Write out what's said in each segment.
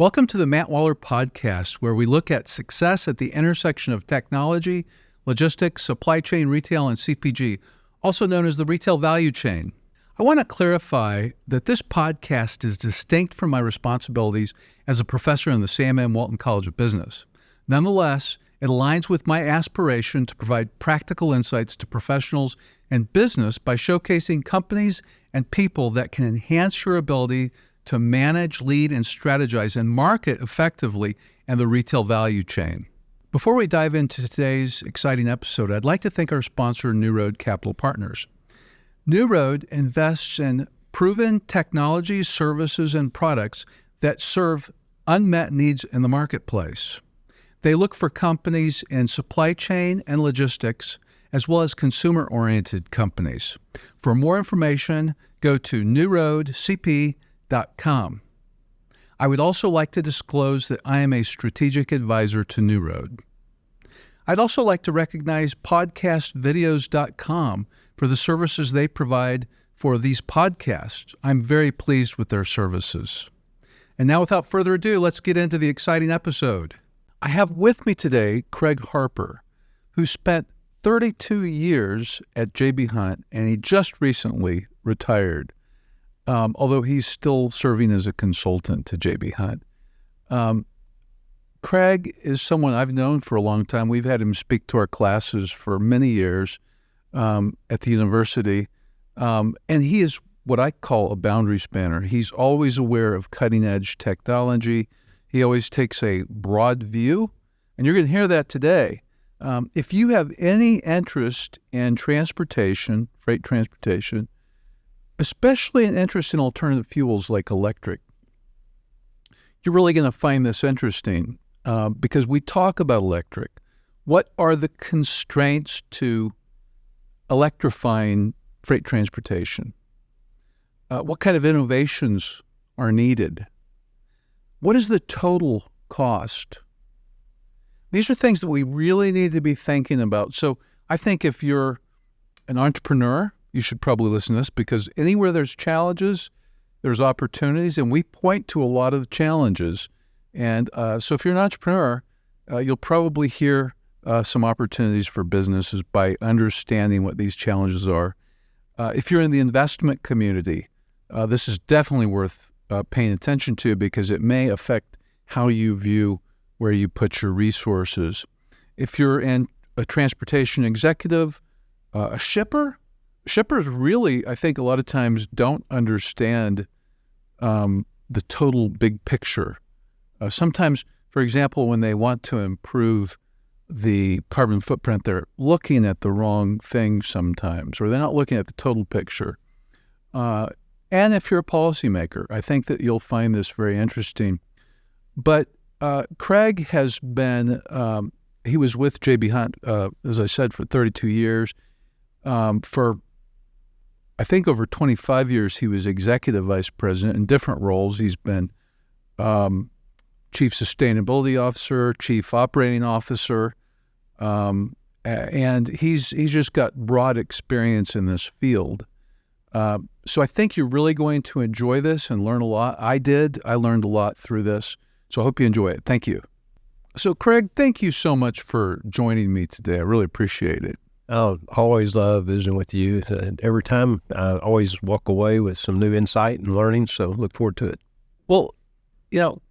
Welcome to the Matt Waller Podcast, where we look at success at the intersection of technology, logistics, supply chain, retail, and CPG, also known as the retail value chain. I want to clarify that this podcast is distinct from my responsibilities as a professor in the Sam M. Walton College of Business. Nonetheless, it aligns with my aspiration to provide practical insights to professionals and business by showcasing companies and people that can enhance your ability to manage, lead, and strategize and market effectively in the retail value chain. Before we dive into today's exciting episode, I'd like to thank our sponsor, New Road Capital Partners. New Road invests in proven technologies, services, and products that serve unmet needs in the marketplace. They look for companies in supply chain and logistics, as well as consumer-oriented companies. For more information, go to newroadcp.com. I would also like to disclose that I am a strategic advisor to New Road. I'd also like to recognize podcastvideos.com for the services they provide for these podcasts. I'm very pleased with their services. And now, without further ado, let's get into the exciting episode. I have with me today Craig Harper, who spent 32 years at J.B. Hunt, and he just recently retired. Although he's still serving as a consultant to J.B. Hunt. Craig is someone I've known for a long time. We've had him speak to our classes for many years at the university. And he is what I call a boundary spanner. He's always aware of cutting-edge technology. He always takes a broad view, and you're going to hear that today. If you have any interest in transportation, freight transportation, especially an interest in alternative fuels like electric, you're really going to find this interesting because we talk about electric. What are the constraints to electrifying freight transportation? What kind of innovations are needed? What is the total cost? These are things that we really need to be thinking about. So I think if you're an entrepreneur, you should probably listen to this, because anywhere there's challenges, there's opportunities, and we point to a lot of challenges. And so if you're an entrepreneur, you'll probably hear some opportunities for businesses by understanding what these challenges are. If you're in the investment community, this is definitely worth paying attention to because it may affect how you view where you put your resources. If you're in a transportation executive, a shipper, shippers really, I think, a lot of times don't understand the total big picture. Sometimes, for example, when they want to improve the carbon footprint, they're looking at the wrong thing sometimes, or they're not looking at the total picture. And if you're a policymaker, I think that you'll find this very interesting. But Craig has been, he was with J.B. Hunt, as I said, for 32 years. For I think over 25 years, he was executive vice president in different roles. He's been chief sustainability officer, chief operating officer, and he's just got broad experience in this field. So I think you're really going to enjoy this and learn a lot. I did. I learned a lot through this. So I hope you enjoy it. Thank you. So Craig, thank you so much for joining me today. I really appreciate it. I always love visiting with you. Every time I always walk away with some new insight and learning, so look forward to it. Well,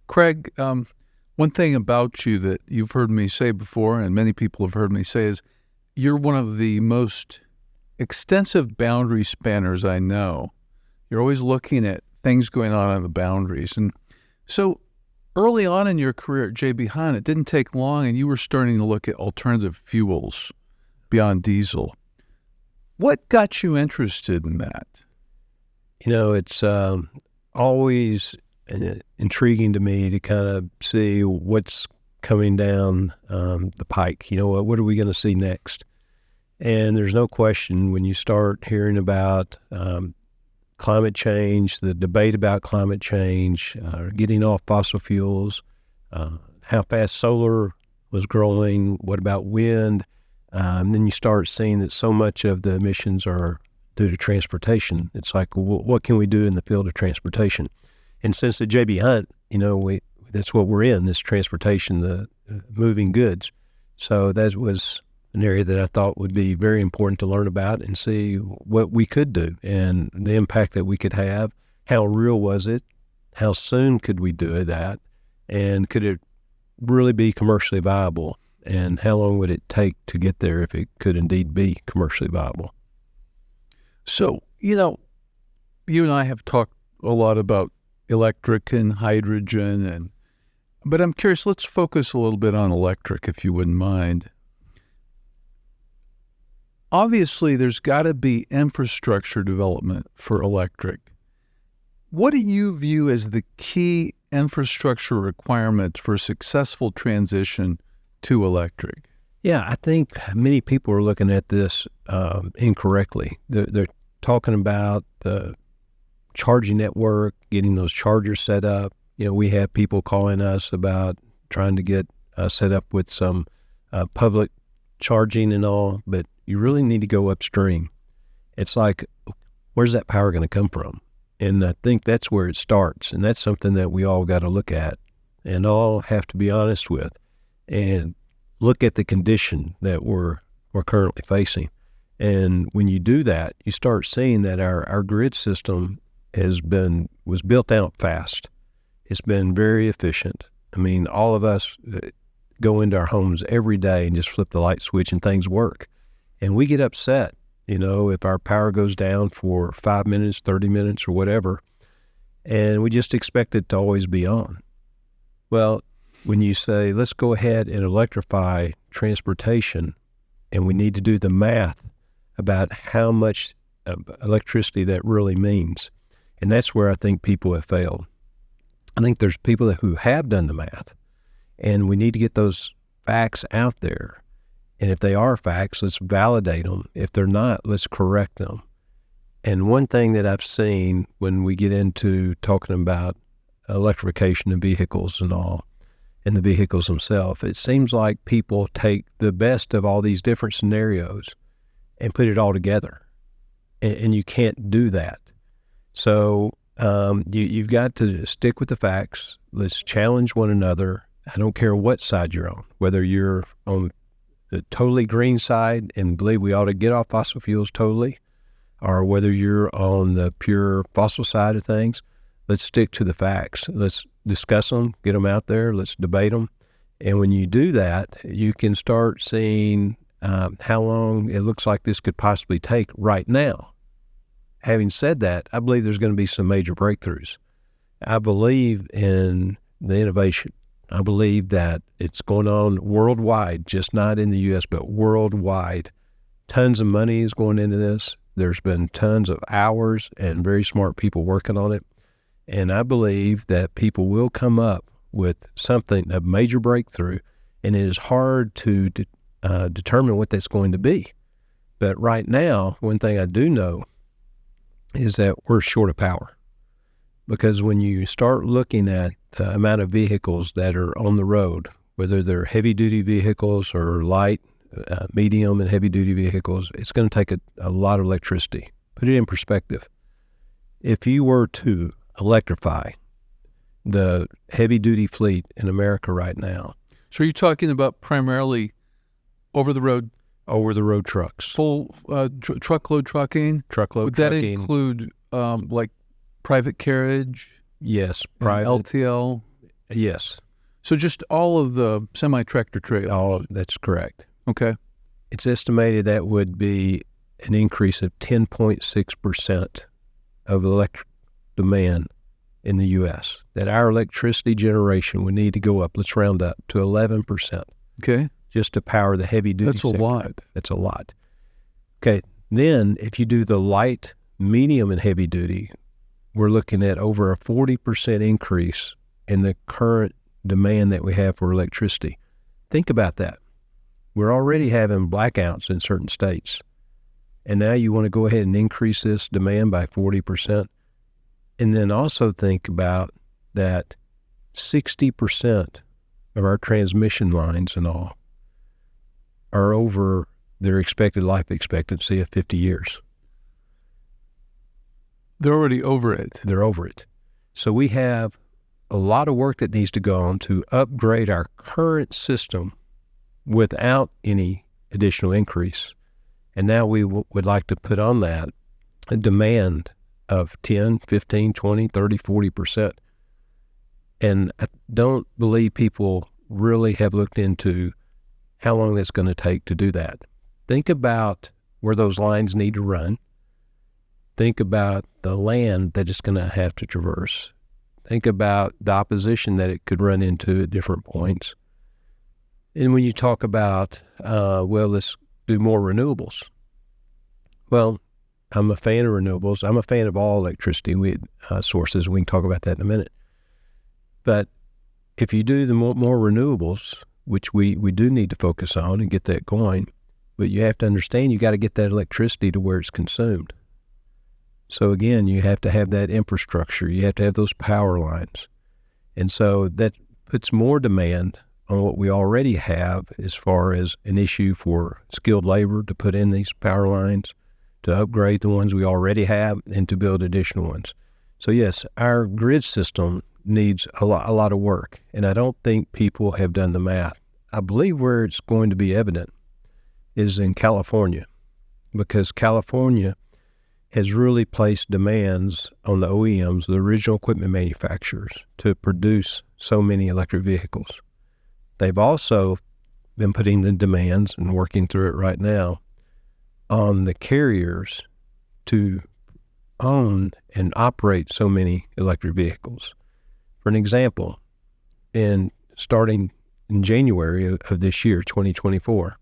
Craig, one thing about you that you've heard me say before, and many people have heard me say, is you're one of the most extensive boundary spanners I know. You're always looking at things going on the boundaries. And so early on in your career at J.B. Hunt, it didn't take long, and you were starting to look at alternative fuels beyond diesel. What got you interested in that? It's always intriguing to me to kind of see what's coming down the pike. What are we going to see next? And there's no question when you start hearing about climate change, the debate about climate change, getting off fossil fuels, how fast solar was growing, what about wind? And then you start seeing that so much of the emissions are due to transportation. It's like, what can we do in the field of transportation? And since at J.B. Hunt, we that's what we're in, this transportation, the moving goods. So that was an area that I thought would be very important to learn about and see what we could do and the impact that we could have. How real was it? How soon could we do that? And could it really be commercially viable? And how long would it take to get there if it could indeed be commercially viable? So, you and I have talked a lot about electric and hydrogen, but I'm curious, let's focus a little bit on electric, if you wouldn't mind. Obviously, there's got to be infrastructure development for electric. What do you view as the key infrastructure requirements for a successful transition to electric? Yeah, I think many people are looking at this incorrectly. They're talking about the charging network, getting those chargers set up. We have people calling us about trying to get set up with some public charging and all, but you really need to go upstream. It's like, where's that power going to come from? And I think that's where it starts, and that's something that we all got to look at and all have to be honest with and look at the condition that we're currently facing. And when you do that, you start seeing that our grid system was built out fast. It's been very efficient. I mean, all of us go into our homes every day and just flip the light switch and things work. And we get upset, if our power goes down for 5 minutes, 30 minutes or whatever, and we just expect it to always be on. Well, when you say, let's go ahead and electrify transportation, and we need to do the math about how much electricity that really means. And that's where I think people have failed. I think there's people who have done the math, and we need to get those facts out there. And if they are facts, let's validate them. If they're not, let's correct them. And one thing that I've seen when we get into talking about electrification of vehicles and all, and the vehicles themselves, it seems like people take the best of all these different scenarios and put it all together. And you can't do that. So you've got to stick with the facts. Let's challenge one another. I don't care what side you're on, whether you're on the totally green side and believe we ought to get off fossil fuels totally, or whether you're on the pure fossil side of things. Let's stick to the facts. Let's discuss them, get them out there, let's debate them. And when you do that, you can start seeing how long it looks like this could possibly take right now. Having said that, I believe there's going to be some major breakthroughs. I believe in the innovation. I believe that it's going on worldwide, just not in the U.S., but worldwide. Tons of money is going into this. There's been tons of hours and very smart people working on it. And I believe that people will come up with something, a major breakthrough, and it is hard to determine what that's going to be. But right now, one thing I do know is that we're short of power. Because when you start looking at the amount of vehicles that are on the road, whether they're heavy-duty vehicles or light, medium, and heavy-duty vehicles, it's going to take a lot of electricity. Put it in perspective. If you were to electrify the heavy-duty fleet in America right now. So you're talking about primarily over-the-road trucks. Full truckload trucking? Truckload trucking. Would that trucking. include like private carriage? Yes. Private. LTL? Yes. So just all of the semi-tractor trailers? That's correct. Okay. It's estimated that would be an increase of 10.6% of electric demand in the U.S., that our electricity generation would need to go up, let's round up, to 11%. Okay. Just to power the heavy-duty That's sector. A lot. That's a lot. Okay. Then if you do the light, medium, and heavy-duty, we're looking at over a 40% increase in the current demand that we have for electricity. Think about that. We're already having blackouts in certain states. And now you want to go ahead and increase this demand by 40%. And then also think about that 60% of our transmission lines and all are over their expected life expectancy of 50 years. They're already over it. They're over it. So we have a lot of work that needs to go on to upgrade our current system without any additional increase. And now we would like to put on that a demand of 10, 15, 20, 30, 40%. And I don't believe people really have looked into how long that's going to take to do that. Think about where those lines need to run. Think about the land that it's going to have to traverse. Think about the opposition that it could run into at different points. And when you talk about, let's do more renewables. Well, I'm a fan of renewables. I'm a fan of all electricity sources. We can talk about that in a minute. But if you do the more renewables, which we do need to focus on and get that going, but you have to understand you got to get that electricity to where it's consumed. So again, you have to have that infrastructure. You have to have those power lines. And so that puts more demand on what we already have as far as an issue for skilled labor to put in these power lines, to upgrade the ones we already have, and to build additional ones. So yes, our grid system needs a lot of work, and I don't think people have done the math. I believe where it's going to be evident is in California, because California has really placed demands on the OEMs, the original equipment manufacturers, to produce so many electric vehicles. They've also been putting the demands, and working through it right now, on the carriers to own and operate so many electric vehicles. For an example, starting in January of this year, 2024,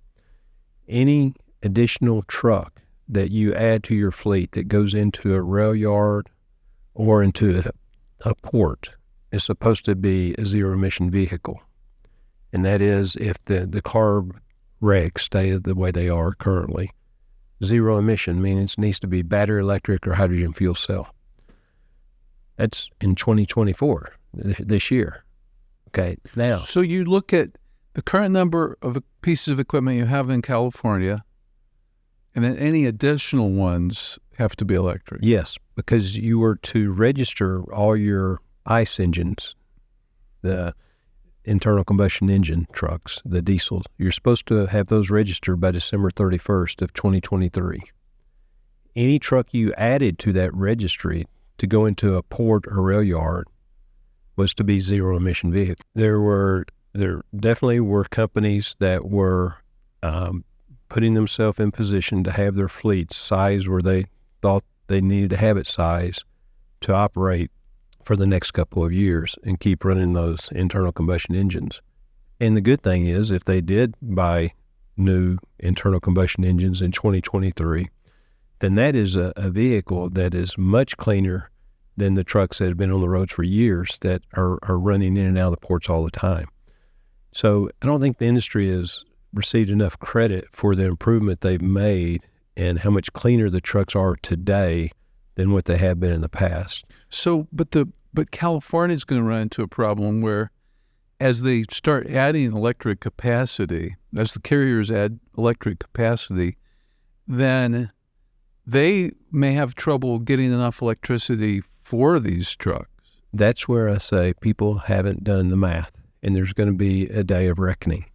any additional truck that you add to your fleet that goes into a rail yard or into a port is supposed to be a zero-emission vehicle. And that is, if the carb regs stay the way they are currently, zero emission means it needs to be battery electric or hydrogen fuel cell. That's in 2024, this year. Okay, now. So you look at the current number of pieces of equipment you have in California, and then any additional ones have to be electric. Yes, because you were to register all your ICE engines, the internal combustion engine trucks, the diesels. You're supposed to have those registered by December 31st of 2023. Any truck you added to that registry to go into a port or rail yard was to be zero emission vehicle. There definitely were companies that were putting themselves in position to have their fleets sized where they thought they needed to have it sized to operate for the next couple of years and keep running those internal combustion engines. And the good thing is, if they did buy new internal combustion engines in 2023, then that is a vehicle that is much cleaner than the trucks that have been on the roads for years that are running in and out of the ports all the time. So I don't think the industry has received enough credit for the improvement they've made and how much cleaner the trucks are today than what they have been in the past. So, but California is going to run into a problem where, as they start adding electric capacity, as the carriers add electric capacity, then they may have trouble getting enough electricity for these trucks. That's where I say people haven't done the math, and there's going to be a day of reckoning,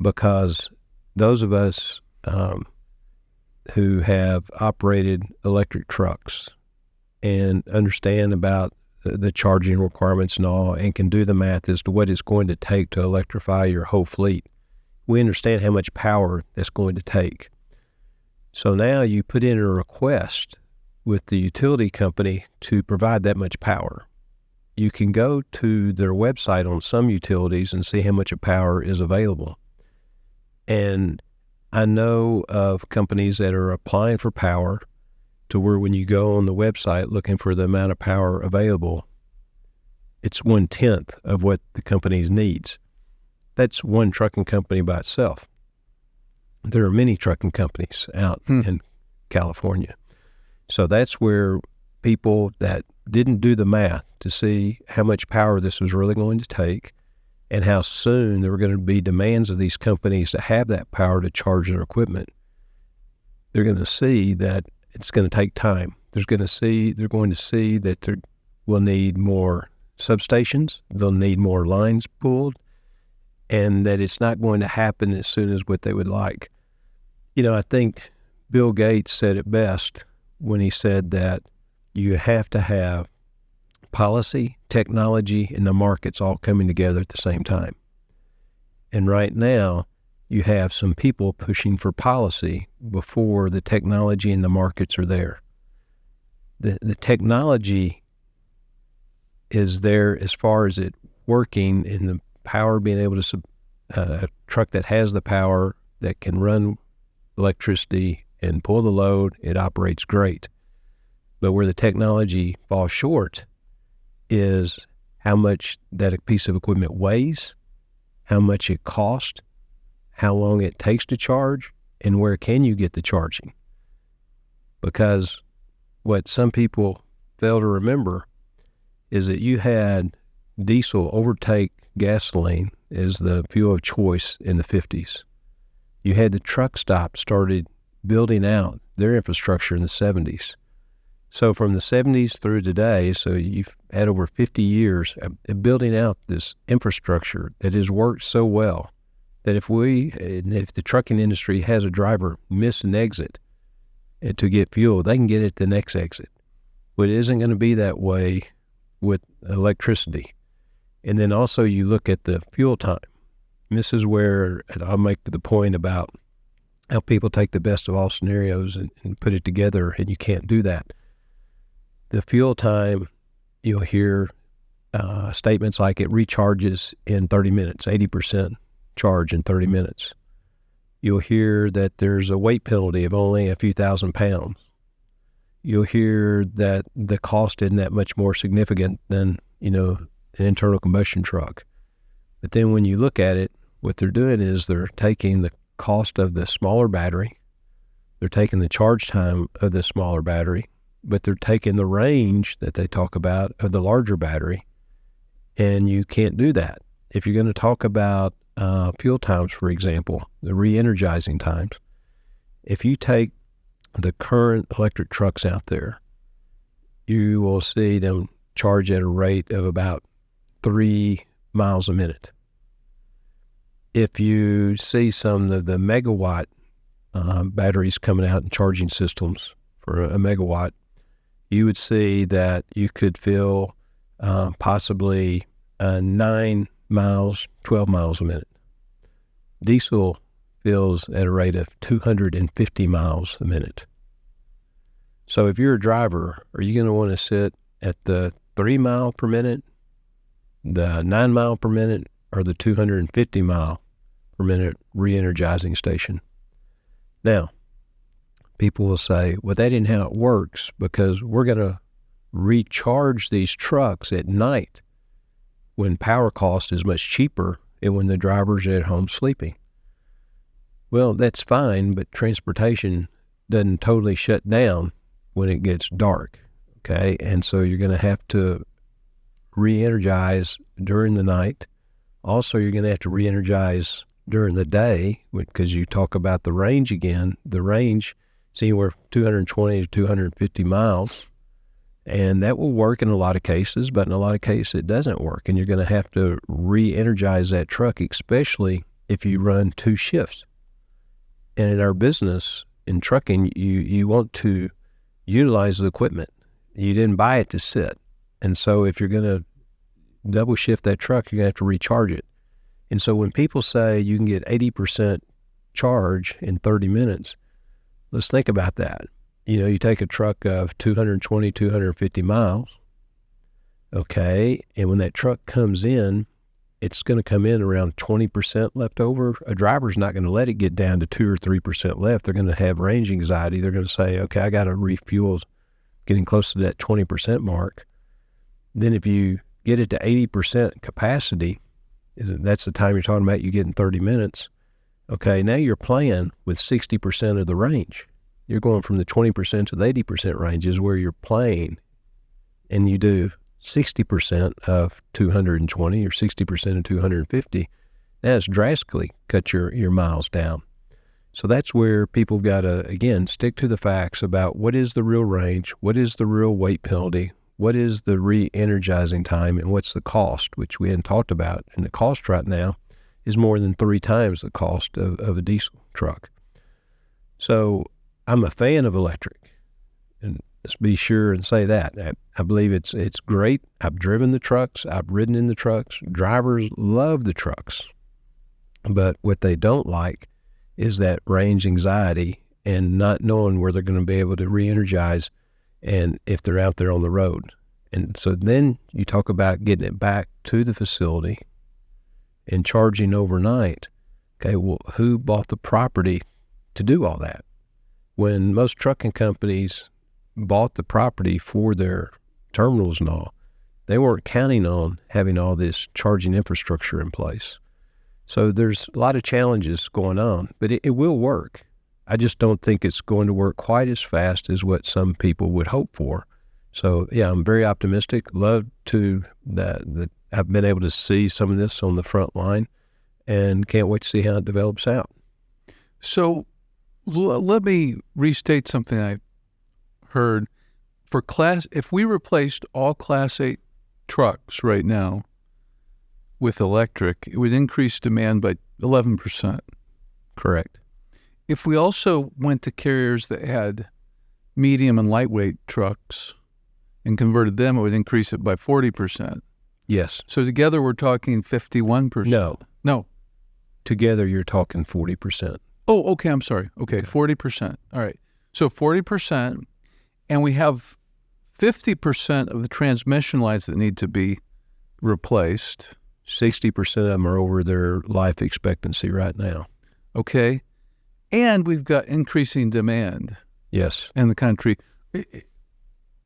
because those of us who have operated electric trucks and understand about the charging requirements and all, and can do the math as to what it's going to take to electrify your whole fleet, we understand how much power that's going to take. So now you put in a request with the utility company to provide that much power. You can go to their website on some utilities and see how much of power is available. And I know of companies that are applying for power to where when you go on the website looking for the amount of power available, it's 1/10 of what the company needs. That's one trucking company by itself. There are many trucking companies out in California. So that's where people that didn't do the math to see how much power this was really going to take and how soon there were going to be demands of these companies to have that power to charge their equipment, they're going to see that it's going to take time. They're going to see that they will need more substations. They'll need more lines pulled, and that it's not going to happen as soon as what they would like. I think Bill Gates said it best when he said that you have to have policy, technology, and the markets all coming together at the same time. And right now, you have some people pushing for policy before the technology and the markets are there. The technology is there as far as it working and the power being able to, a truck that has the power that can run electricity and pull the load, it operates great. But where the technology falls short is how much that a piece of equipment weighs, how much it costs, how long it takes to charge, and where can you get the charging. Because what some people fail to remember is that you had diesel overtake gasoline as the fuel of choice in the 50s. You had the truck stop started building out their infrastructure in the 70s. So from the 70s through today, so you've had over 50 years of building out this infrastructure that has worked so well that if the trucking industry has a driver miss an exit to get fuel, they can get it at the next exit. But it isn't going to be that way with electricity. And then also you look at the fuel time. And this is where I'll make the point about how people take the best of all scenarios and put it together, and you can't do that. The fuel time, you'll hear statements like it recharges in 30 minutes, 80% charge in 30 minutes. You'll hear that there's a weight penalty of only a few thousand pounds. You'll hear that the cost isn't that much more significant than, an internal combustion truck. But then when you look at it, what they're doing is they're taking the cost of the smaller battery, they're taking the charge time of the smaller battery, but they're taking the range that they talk about of the larger battery, and you can't do that. If you're going to talk about fuel times, for example, the re-energizing times, if you take the current electric trucks out there, you will see them charge at a rate of about 3 miles a minute. If you see some of the megawatt batteries coming out in charging systems for a megawatt, you would see that you could fill possibly 9 miles, 12 miles a minute. Diesel fills at a rate of 250 miles a minute. So if you're a driver, are you going to want to sit at the 3 mile per minute, the 9 mile per minute, or the 250 mile per minute re-energizing station? Now, people will say, well, that isn't how it works, because we're going to recharge these trucks at night when power cost is much cheaper and when the driver's at home sleeping. Well, that's fine, but transportation doesn't totally shut down when it gets dark, okay? And so you're going to have to re-energize during the night. Also, you're going to have to re-energize during the day, because you talk about the range again. The range is anywhere 220 to 250 miles, and that will work in a lot of cases, but in a lot of cases it doesn't work, and you're going to have to re-energize that truck, especially if you run 2 shifts. And in our business, in trucking, you want to utilize the equipment. You didn't buy it to sit. And so if you're going to double shift that truck, you're going to have to recharge it. And so when people say you can get 80% charge in 30 minutes, let's think about that. You take a truck of 220, 250 miles, okay, and when that truck comes in, it's going to come in around 20% left over. A driver's not going to let it get down to 2 or 3% left. They're going to have range anxiety. They're going to say, okay, I got to refuel getting close to that 20% mark. Then if you get it to 80% capacity, that's the time you're talking about you get in 30 minutes. Okay, now you're playing with 60% of the range. You're going from the 20% to the 80% range is where you're playing, and you do 60% of 220 or 60% of 250. That's drastically cut your miles down. So that's where people got to, again, stick to the facts about what is the real range, what is the real weight penalty, what is the re-energizing time and what's the cost, which we hadn't talked about. And the cost right now is more than 3 times the cost of a diesel truck. So I'm a fan of electric, and let's be sure and say that. I believe it's great. I've driven the trucks. I've ridden in the trucks. Drivers love the trucks. But what they don't like is that range anxiety and not knowing where they're going to be able to re-energize and if they're out there on the road. And so then you talk about getting it back to the facility and charging overnight. Okay, well, who bought the property to do all that? When most trucking companies bought the property for their terminals and all, they weren't counting on having all this charging infrastructure in place. So there's a lot of challenges going on, but it will work. I just don't think it's going to work quite as fast as what some people would hope for. So yeah, I'm very optimistic. Love to that I've been able to see some of this on the front line, and can't wait to see how it develops out. So let me restate something I heard. If we replaced all Class 8 trucks right now with electric, it would increase demand by 11%. Correct. If we also went to carriers that had medium and lightweight trucks and converted them, it would increase it by 40%. Yes. So together we're talking 51%. No. Together you're talking 40%. Oh, okay, I'm sorry. Okay, 40%. All right. So 40%, and we have 50% of the transmission lines that need to be replaced. 60% of them are over their life expectancy right now. Okay. And we've got increasing demand. Yes. In the country.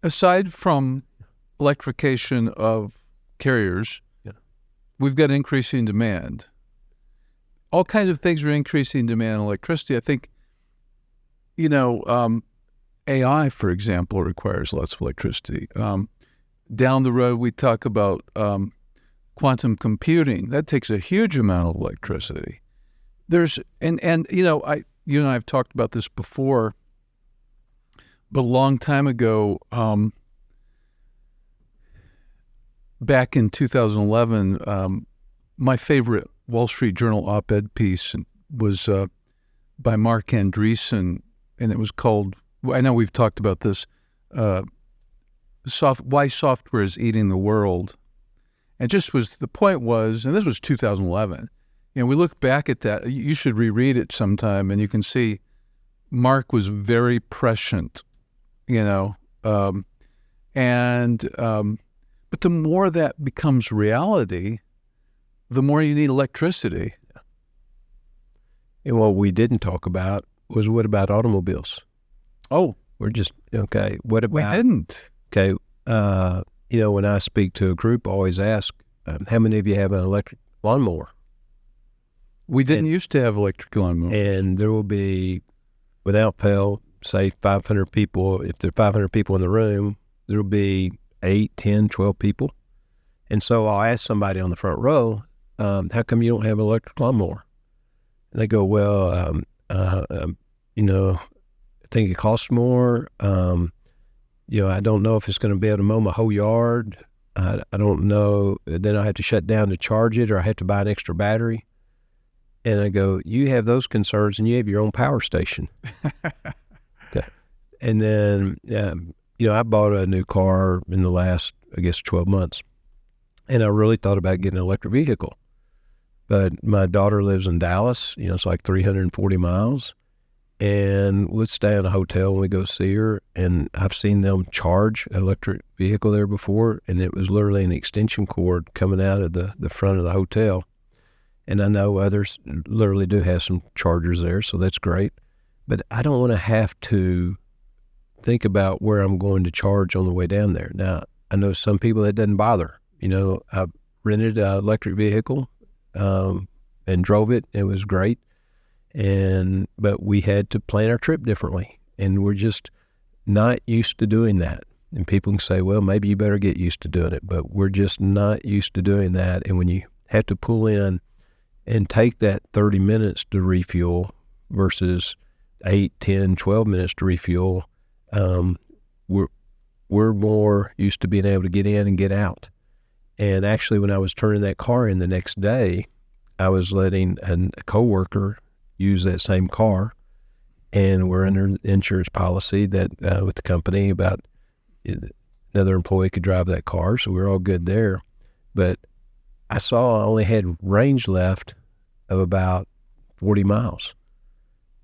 Aside from electrification of carriers, we've got increasing demand. All kinds of things are increasing demand in electricity. I think, AI, for example, requires lots of electricity. Down the road, we talk about quantum computing. That takes a huge amount of electricity. You and I have talked about this before, but a long time ago, back in 2011, my favorite Wall Street Journal op-ed piece was by Mark Andreessen, and it was called, I know we've talked about this, Why Software is Eating the World. And the point was, and this was 2011, we look back at that, you should reread it sometime, and you can see Mark was very prescient, but the more that becomes reality, the more you need electricity. And what we didn't talk about was, what about automobiles? Oh. We're just, okay, what about... We didn't. Okay, when I speak to a group, I always ask, how many of you have an electric lawnmower? We didn't used to have electric lawnmowers. And there will be, without fail, say 500 people. If there are 500 people in the room, there will be 8, 10, 12 people. And so I'll ask somebody on the front row, how come you don't have an electric lawnmower? And they go, well, I think it costs more. I don't know if it's going to be able to mow my whole yard. I don't know. Then I have to shut down to charge it, or I have to buy an extra battery. And I go, you have those concerns, and you have your own power station. Okay. And then, I bought a new car in the last, 12 months. And I really thought about getting an electric vehicle. But my daughter lives in Dallas, it's like 340 miles. And we'll stay in a hotel when we go see her. And I've seen them charge an electric vehicle there before. And it was literally an extension cord coming out of the front of the hotel. And I know others literally do have some chargers there, so that's great. But I don't want to have to think about where I'm going to charge on the way down there. Now, I know some people that doesn't bother. I've rented an electric vehicle and drove it. It was great. But we had to plan our trip differently, and we're just not used to doing that. And people can say, well, maybe you better get used to doing it, but we're just not used to doing that. And when you have to pull in and take that 30 minutes to refuel versus 8, 10, 12 minutes to refuel, we're more used to being able to get in and get out. And actually, when I was turning that car in the next day, I was letting a coworker use that same car, and we're under an insurance policy that with the company about another employee could drive that car, so we're all good there. But I saw I only had range left of about 40 miles.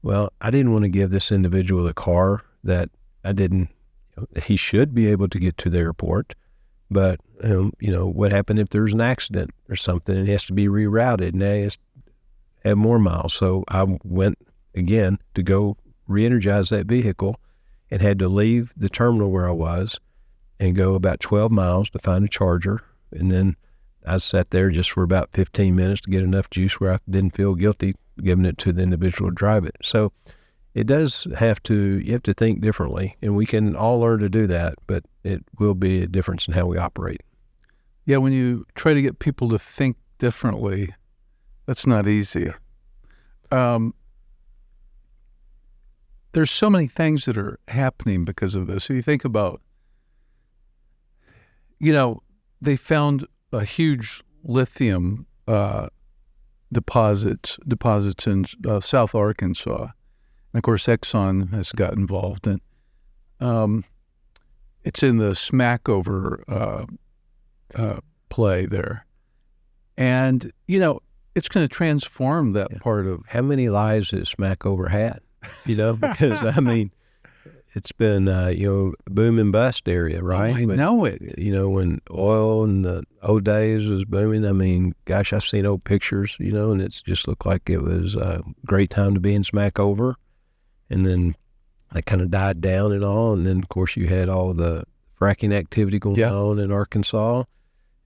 Well, I didn't want to give this individual a car that I didn't, he should be able to get to the airport, but, what happened if there's an accident or something and it has to be rerouted and they has to have more miles? So I went again to go re-energize that vehicle and had to leave the terminal where I was and go about 12 miles to find a charger. And then I sat there just for about 15 minutes to get enough juice where I didn't feel guilty giving it to the individual to drive it. So you have to think differently, and we can all learn to do that, but it will be a difference in how we operate. Yeah, when you try to get people to think differently, that's not easy. There's so many things that are happening because of this. So you think about, they found a huge lithium deposits in South Arkansas. And of course, Exxon has got involved in. It's in the Smackover play there, and it's going to transform that part of. How many lives has Smackover had? Because it's been boom and bust area, right? Oh, I know it. When oil in the old days was booming. Gosh, I've seen old pictures, and it's just looked like it was a great time to be in Smackover. And then that kind of died down and all. And then, of course, you had all the fracking activity going on in Arkansas.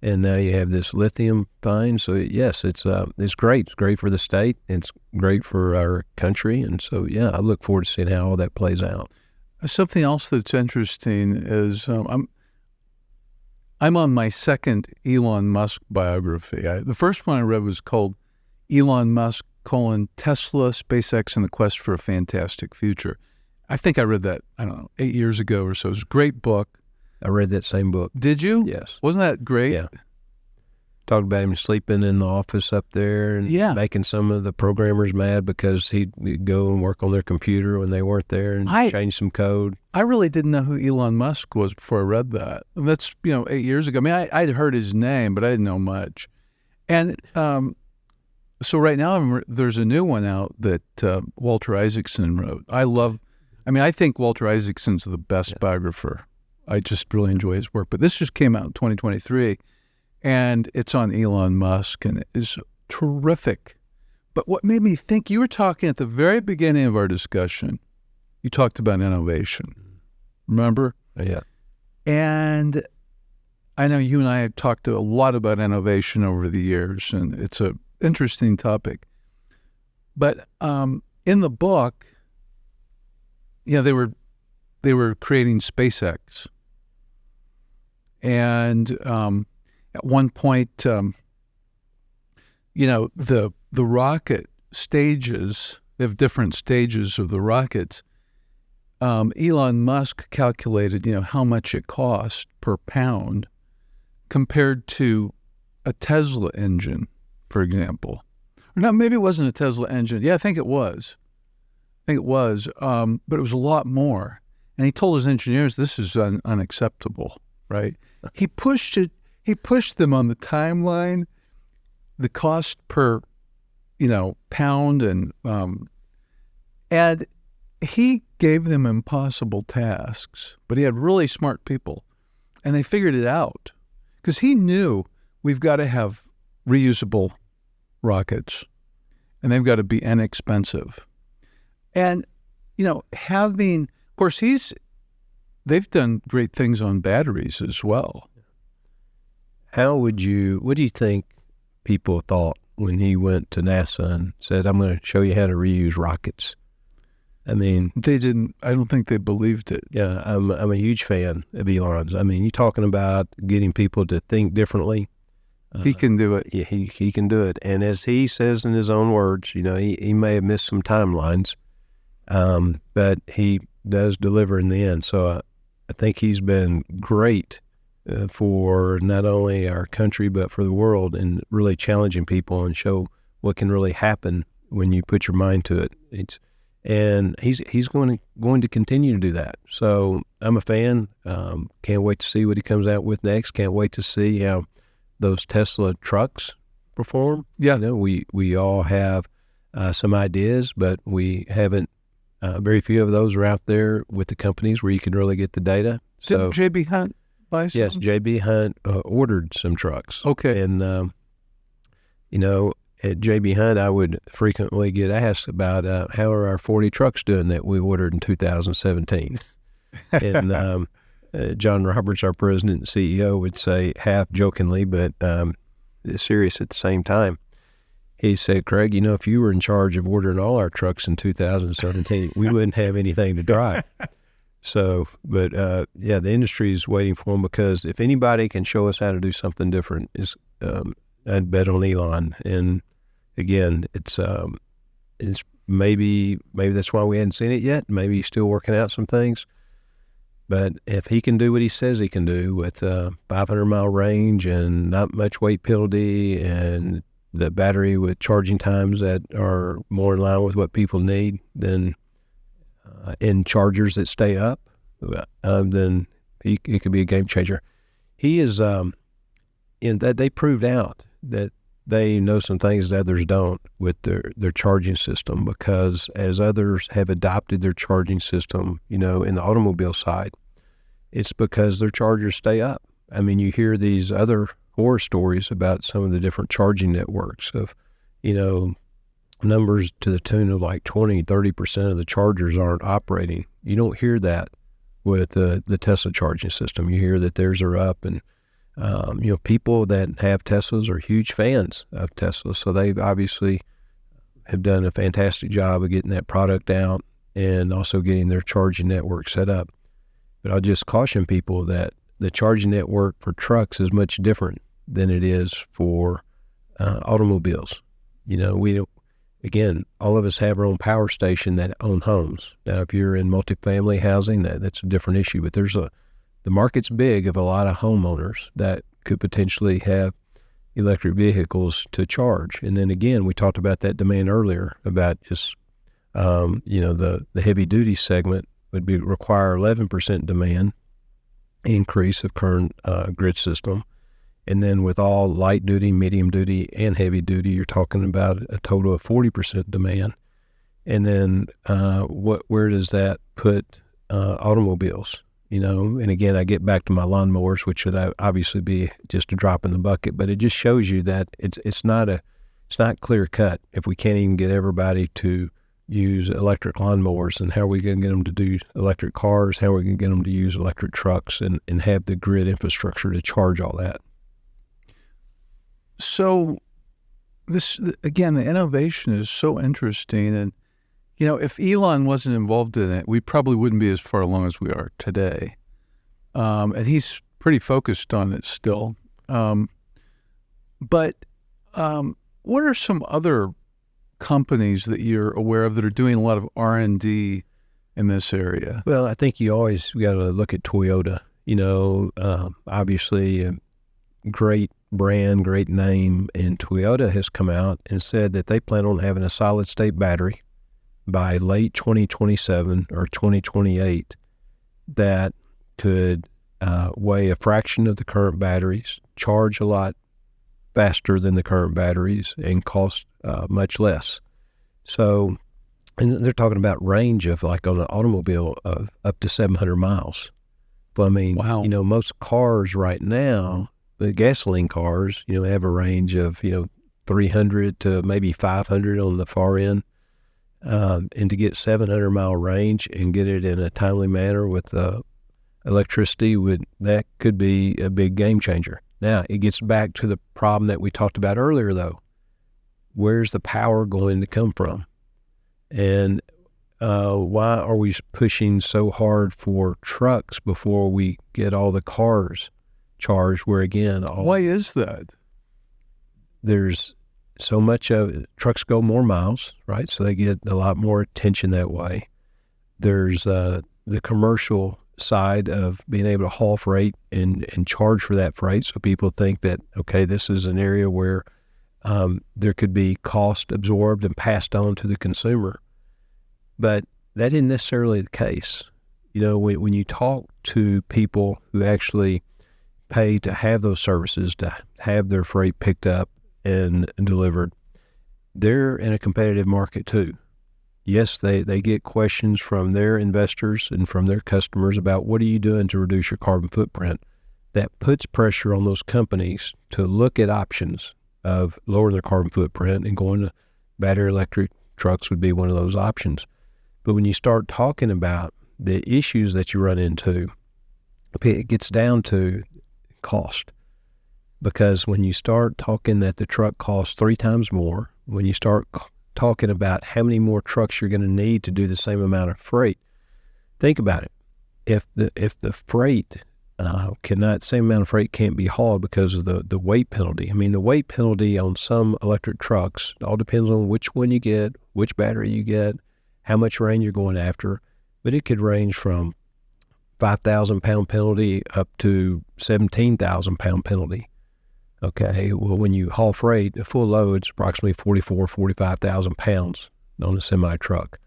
And now you have this lithium find. So, yes, it's great. It's great for the state. It's great for our country. And so, yeah, I look forward to seeing how all that plays out. Something else that's interesting is I'm on my second Elon Musk biography. The first one I read was called Elon Musk, Tesla, SpaceX, and the Quest for a Fantastic Future. I think I read that, 8 years ago or so. It was a great book. I read that same book. Did you? Yes. Wasn't that great? Yeah. Talked about him sleeping in the office up there and making some of the programmers mad because he'd go and work on their computer when they weren't there and change some code. I really didn't know who Elon Musk was before I read that. And that's, 8 years ago. I'd heard his name, but I didn't know much. And so right now there's a new one out that Walter Isaacson wrote. I think Walter Isaacson's the best biographer. I just really enjoy his work. But this just came out in 2023, and it's on Elon Musk, and it is terrific. But what made me think, you were talking at the very beginning of our discussion, you talked about innovation. Remember? Yeah. And I know you and I have talked a lot about innovation over the years, and it's an interesting topic. But in the book, they were creating SpaceX. And at one point, the rocket stages, they have different stages of the rockets. Elon Musk calculated, how much it cost per pound compared to a Tesla engine, for example. Or no, maybe it wasn't a Tesla engine. Yeah, I think it was. But it was a lot more. And he told his engineers, this is unacceptable, right? He pushed them on the timeline, the cost per, pound, and he gave them impossible tasks, but he had really smart people, and they figured it out because he knew we've got to have reusable rockets, and they've got to be inexpensive. And, of course, they've done great things on batteries as well. What do you think people thought when he went to NASA and said, I'm going to show you how to reuse rockets? They didn't, I don't think they believed it. Yeah, I'm a huge fan of Elon's. You're talking about getting people to think differently. He can do it. Yeah, he can do it. And as he says in his own words, he may have missed some timelines, but he does deliver in the end. So I think he's been great for not only our country but for the world, and really challenging people and show what can really happen when you put your mind to it. And he's going to continue to do that. So I'm a fan. Can't wait to see what he comes out with next. Can't wait to see how those Tesla trucks perform. Yeah. We all have some ideas, but we haven't. Very few of those are out there with the companies where you can really get the data. So Did J.B. Hunt buy some? yes, J.B. Hunt ordered some trucks. Okay. And at J.B. Hunt, I would frequently get asked about how are our 40 trucks doing that we ordered in 2017. And John Roberts, our president and CEO, would say half jokingly, but serious at the same time. He said, Craig, if you were in charge of ordering all our trucks in 2017, we wouldn't have anything to drive. So, but the industry is waiting for them, because if anybody can show us how to do something different, I'd bet on Elon. And again, it's maybe that's why we hadn't seen it yet. Maybe he's still working out some things. But if he can do what he says he can do with 500-mile range and not much weight penalty, and the battery with charging times that are more in line with what people need, then in chargers that stay up, then he could be a game changer. He is in that they proved out that they know some things that others don't with their charging system, because as others have adopted their charging system, in the automobile side, it's because their chargers stay up. I mean, you hear these other horror stories about some of the different charging networks of, numbers to the tune of like 20-30% of the chargers aren't operating. You don't hear that with the Tesla charging system. You hear that theirs are up, and people that have Teslas are huge fans of Tesla, so they obviously have done a fantastic job of getting that product out and also getting their charging network set up. But I'll just caution people that the charging network for trucks is much different than it is for automobiles. Again, all of us have our own power station that own homes. Now, if you're in multifamily housing, that's a different issue. But the market's big of a lot of homeowners that could potentially have electric vehicles to charge. And then again, we talked about that demand earlier about just, the heavy duty segment would require 11% demand increase of current grid system. And then with all light duty, medium duty, and heavy duty, you're talking about a total of 40% demand. And then where does that put automobiles? And again, I get back to my lawnmowers, which would obviously be just a drop in the bucket, but it just shows you that it's not clear cut. If we can't even get everybody to use electric lawnmowers, and how are we going to get them to do electric cars? How are we going to get them to use electric trucks and have the grid infrastructure to charge all that? So this, again, the innovation is so interesting. And, if Elon wasn't involved in it, we probably wouldn't be as far along as we are today. And he's pretty focused on it still. But what are some other companies that you're aware of that are doing a lot of R&D in this area? Well, I think you always got to look at Toyota. Obviously a great brand, great name, and Toyota has come out and said that they plan on having a solid state battery by late 2027 or 2028 that could weigh a fraction of the current batteries, charge a lot faster than the current batteries, and cost much less. So, and they're talking about range of, like on an automobile, of up to 700 miles. So, I mean, wow. Most cars right now, the gasoline cars, have a range of, 300 to maybe 500 on the far end. And to get 700-mile range and get it in a timely manner with electricity, that could be a big game changer. Now, it gets back to the problem that we talked about earlier, though. Where's the power going to come from? And why are we pushing so hard for trucks before we get all the cars charged? Where, again, why is that? There's so much of it. Trucks go more miles, right? So they get a lot more attention that way. There's the commercial side of being able to haul freight and charge for that freight. So people think that, okay, this is an area where there could be cost absorbed and passed on to the consumer. But that isn't necessarily the case. When you talk to people who actually pay to have those services, to have their freight picked up and delivered, they're in a competitive market too. Yes, they get questions from their investors and from their customers about what are you doing to reduce your carbon footprint. That puts pressure on those companies to look at options of lowering their carbon footprint, and going to battery electric trucks would be one of those options. But when you start talking about the issues that you run into, it gets down to cost. Because when you start talking that the truck costs 3 times more, when you start talking about how many more trucks you're going to need to do the same amount of freight, think about it. If the freight same amount of freight can't be hauled because of the weight penalty. I mean, the weight penalty on some electric trucks all depends on which one you get, which battery you get, how much range you're going after. But it could range from 5,000 pound penalty up to 17,000 pound penalty. Okay, well, when you haul freight, a full load's approximately 45,000 pounds on a semi-truck.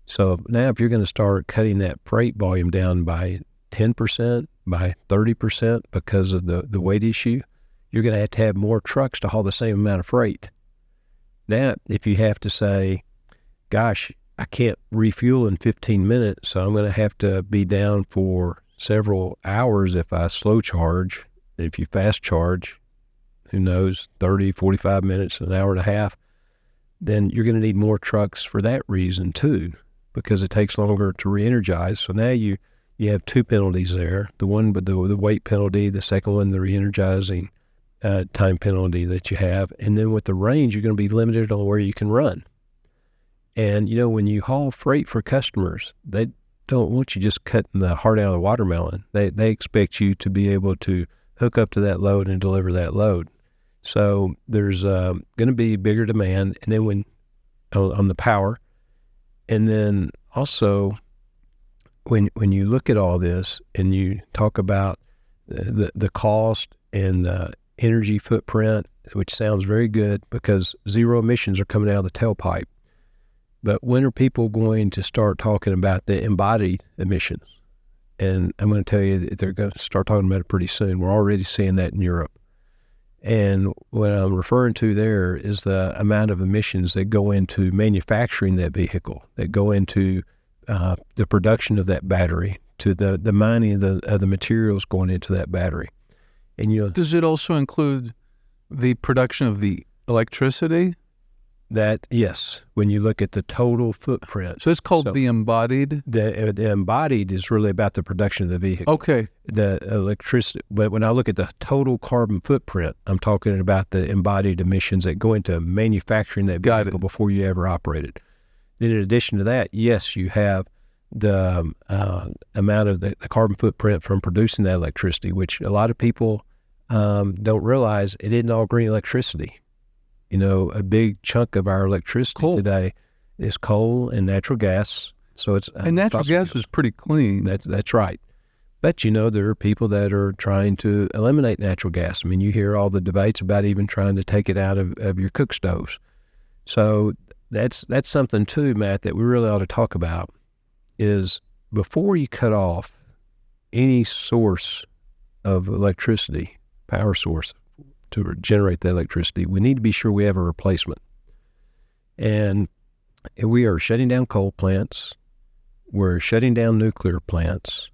So now if you're going to start cutting that freight volume down by 10%, by 30% because of the weight issue, you're going to have more trucks to haul the same amount of freight. Now, if you have to say, gosh, I can't refuel in 15 minutes, so I'm going to have to be down for several hours if I slow charge. If you fast charge, who knows, 30, 45 minutes, an hour and a half, then you're going to need more trucks for that reason too, because it takes longer to re-energize. So now you have 2 penalties there. The one, but the weight penalty, the second one, the re-energizing time penalty that you have. And then with the range, you're going to be limited on where you can run. And, when you haul freight for customers, they don't want you just cutting the heart out of the watermelon. They expect you to be able to hook up to that load and deliver that load. So there's going to be bigger demand, and then on the power, and then also when you look at all this and you talk about the cost and the energy footprint, which sounds very good because zero emissions are coming out of the tailpipe. But when are people going to start talking about the embodied emissions? And I'm going to tell you that they're going to start talking about it pretty soon. We're already seeing that in Europe. And what I'm referring to there is the amount of emissions that go into manufacturing that vehicle, that go into the production of that battery, to the mining of the materials going into that battery. And does it also include the production of the electricity? That, yes, when you look at the total footprint. So it's called the embodied? The embodied is really about the production of the vehicle. Okay. The electricity, but when I look at the total carbon footprint, I'm talking about the embodied emissions that go into manufacturing that vehicle before you ever operate it. Then in addition to that, yes, you have the amount of the carbon footprint from producing that electricity, which a lot of people don't realize it isn't all green electricity. A big chunk of our electricity today is coal and natural gas. So it's and natural gas is pretty clean. That's right. But there are people that are trying to eliminate natural gas. I mean, you hear all the debates about even trying to take it out of your cook stoves. So that's something too, Matt, that we really ought to talk about. Is before you cut off any source of electricity, power source, to generate the electricity, we need to be sure we have a replacement. And we are shutting down coal plants. We're shutting down nuclear plants.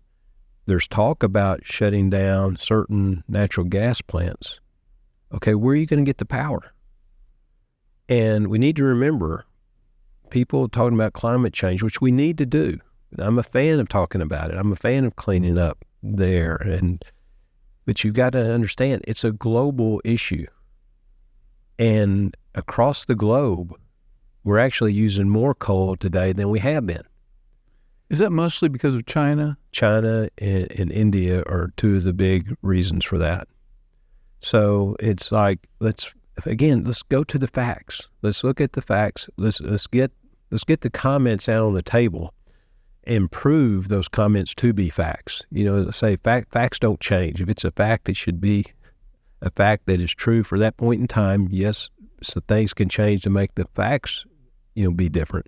There's talk about shutting down certain natural gas plants. Okay, where are you going to get the power? And we need to remember, people talking about climate change, which we need to do. I'm a fan of talking about it. I'm a fan of cleaning up there. But you've got to understand, it's a global issue. And across the globe, we're actually using more coal today than we have been. Is that mostly because of China? China and India are 2 of the big reasons for that. So it's like, let's go to the facts. Let's look at the facts. Let's get the comments out on the table and prove those comments to be facts. As I say, facts don't change. If it's a fact, it should be a fact that is true for that point in time. Yes, so things can change to make the facts, be different.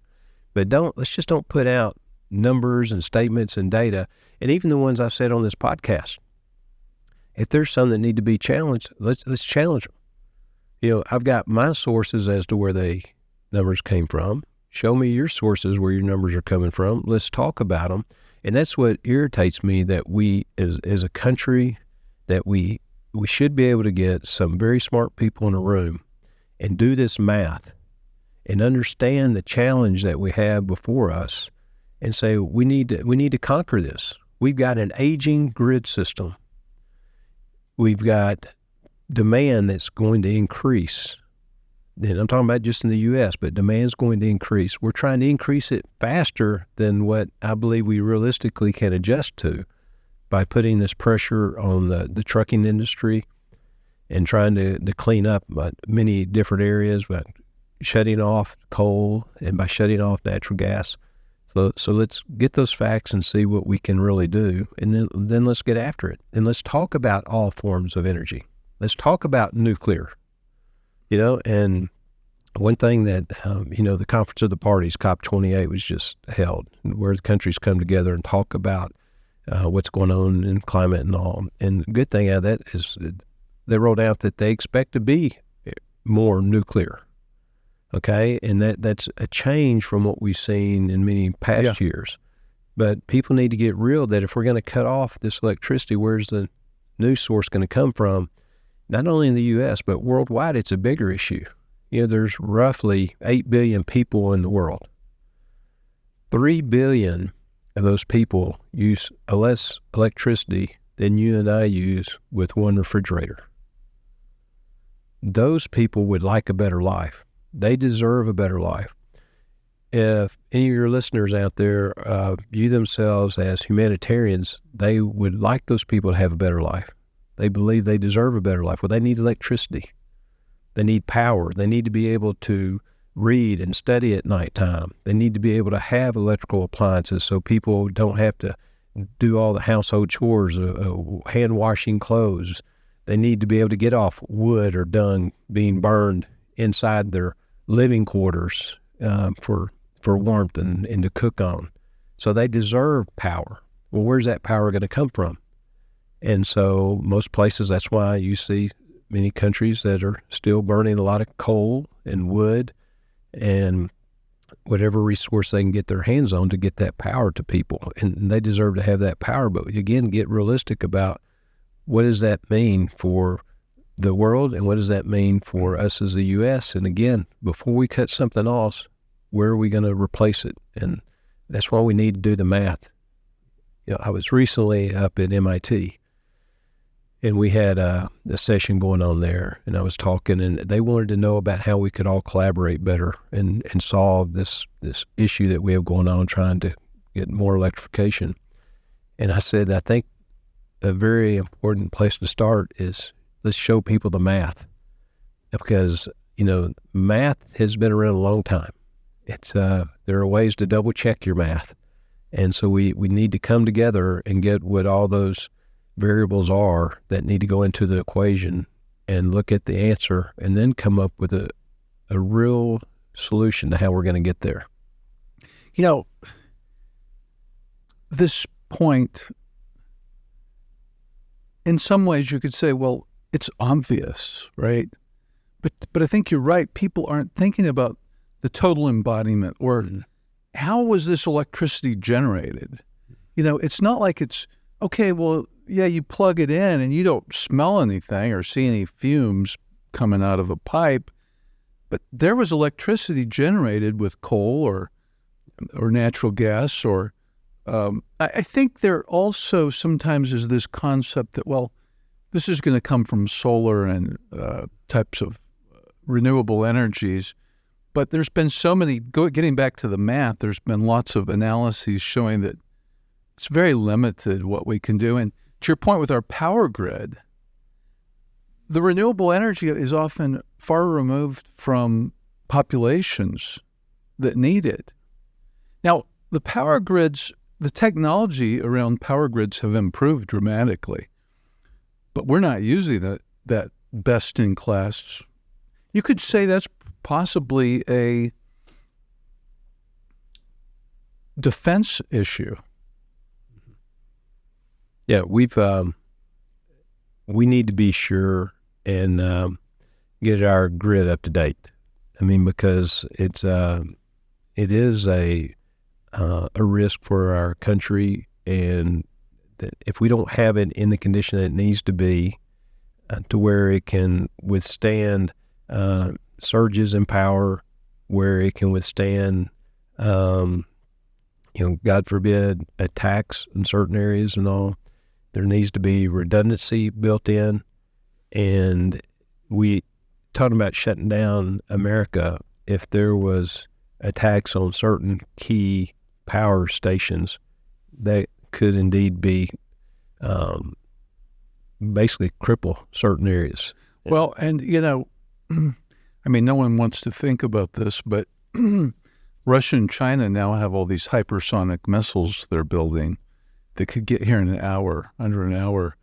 But let's just don't put out numbers and statements and data. And even the ones I've said on this podcast, if there's some that need to be challenged, let's challenge them. I've got my sources as to where the numbers came from. Show me your sources where your numbers are coming from. Let's talk about them. And that's what irritates me, that we, as a country, that we should be able to get some very smart people in a room and do this math and understand the challenge that we have before us and say, we need to conquer this. We've got an aging grid system. We've got demand that's going to increase. And I'm talking about just in the U.S., but demand's going to increase. We're trying to increase it faster than what I believe we realistically can adjust to by putting this pressure on the trucking industry and trying to clean up many different areas by shutting off coal and by shutting off natural gas. So let's get those facts and see what we can really do, and then let's get after it. And let's talk about all forms of energy. Let's talk about nuclear. And one thing that, the Conference of the Parties, COP28, was just held, where the countries come together and talk about what's going on in climate and all. And the good thing out of that is they wrote out that they expect to be more nuclear. Okay, and that's a change from what we've seen in many past years. But people need to get real that if we're going to cut off this electricity, where's the new source going to come from? Not only in the U.S., but worldwide, it's a bigger issue. There's roughly 8 billion people in the world. 3 billion of those people use less electricity than you and I use with one refrigerator. Those people would like a better life. They deserve a better life. If any of your listeners out there view themselves as humanitarians, they would like those people to have a better life. They believe they deserve a better life. Well, they need electricity. They need power. They need to be able to read and study at nighttime. They need to be able to have electrical appliances so people don't have to do all the household chores, hand washing clothes. They need to be able to get off wood or dung being burned inside their living quarters for warmth and to cook on. So they deserve power. Well, where's that power going to come from? And so most places, that's why you see many countries that are still burning a lot of coal and wood and whatever resource they can get their hands on to get that power to people. And they deserve to have that power. But again, get realistic about what does that mean for the world and what does that mean for us as the U.S.? And again, before we cut something off, where are we going to replace it? And that's why we need to do the math. I was recently up at MIT, and we had a session going on there, and I was talking, and they wanted to know about how we could all collaborate better and solve this issue that we have going on, trying to get more electrification. And I said, I think a very important place to start is let's show people the math, because, math has been around a long time. It's there are ways to double check your math. And so we need to come together and get what all those variables are that need to go into the equation and look at the answer and then come up with a real solution to how we're going to get there. This point, in some ways you could say, well, it's obvious, right? But I think you're right. People aren't thinking about the total embodiment or how was this electricity generated? It's not like it's, okay, well, yeah, you plug it in and you don't smell anything or see any fumes coming out of a pipe, but there was electricity generated with coal or natural gas or I think there also sometimes is this concept that, well, this is going to come from solar and types of renewable energies. But there's been so many, getting back to the math, there's been lots of analyses showing that it's very limited what we can do. And to your point with our power grid, the renewable energy is often far removed from populations that need it. Now, the power grids the technology around power grids have improved dramatically, but we're not using that best in class. You could say that's possibly a defense issue. Yeah, we need to be sure and get our grid up to date. I mean, because it is a risk for our country, and that if we don't have it in the condition that it needs to be, to where it can withstand surges in power, where it can withstand, God forbid, attacks in certain areas and all. There needs to be redundancy built in, and we talking about shutting down America. If there was attacks on certain key power stations, that could indeed be basically cripple certain areas. Well, and I mean, no one wants to think about this, but Russia and China now have all these hypersonic missiles they're building that could get here in an hour, under an hour.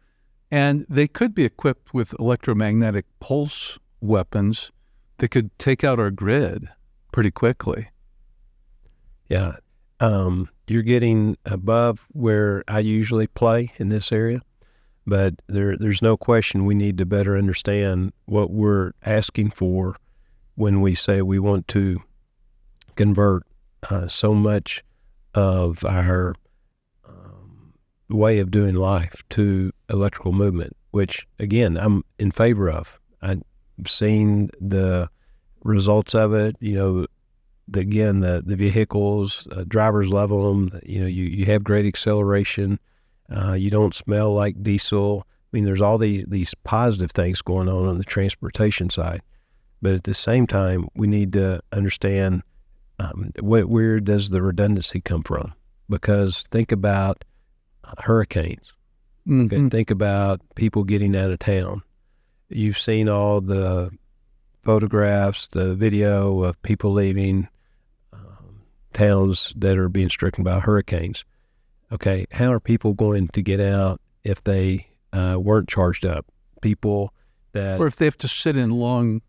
And they could be equipped with electromagnetic pulse weapons that could take out our grid pretty quickly. Yeah. You're getting above where I usually play in this area, but there's no question we need to better understand what we're asking for when we say we want to convert so much of our way of doing life to electrical movement, which, again, I'm in favor of. I've seen the results of it. The vehicles, drivers love them. You have great acceleration. You don't smell like diesel. I mean, there's all these positive things going on the transportation side. But at the same time, we need to understand where does the redundancy come from? Because think about hurricanes. Mm-hmm. Okay? Think about people getting out of town. You've seen all the photographs, the video of people leaving towns that are being stricken by hurricanes. Okay, how are people going to get out if they weren't charged up? People that... Or if they have to sit in long